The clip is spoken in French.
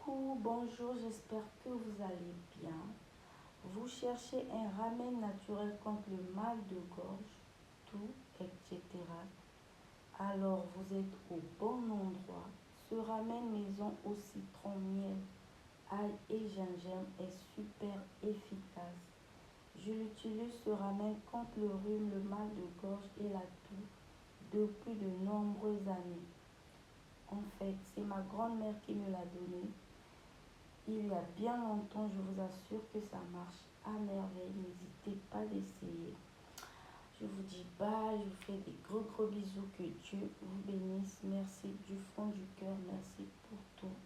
Coucou, bonjour, j'espère que vous allez bien. Vous cherchez un ramen naturel contre le mal de gorge, tout, etc. Alors vous êtes au bon endroit. Ce ramen maison au citron, miel, ail et gingembre est super efficace. Je l'utilise ce ramen contre le rhume, le mal de gorge et la toux depuis de nombreuses années. En fait, c'est ma grand-mère qui me l'a donné. Il y a bien longtemps, je vous assure que ça marche à merveille. N'hésitez pas d'essayer. Je vous dis bye, je vous fais des gros bisous. Que Dieu vous bénisse. Merci du fond du cœur. Merci pour tout.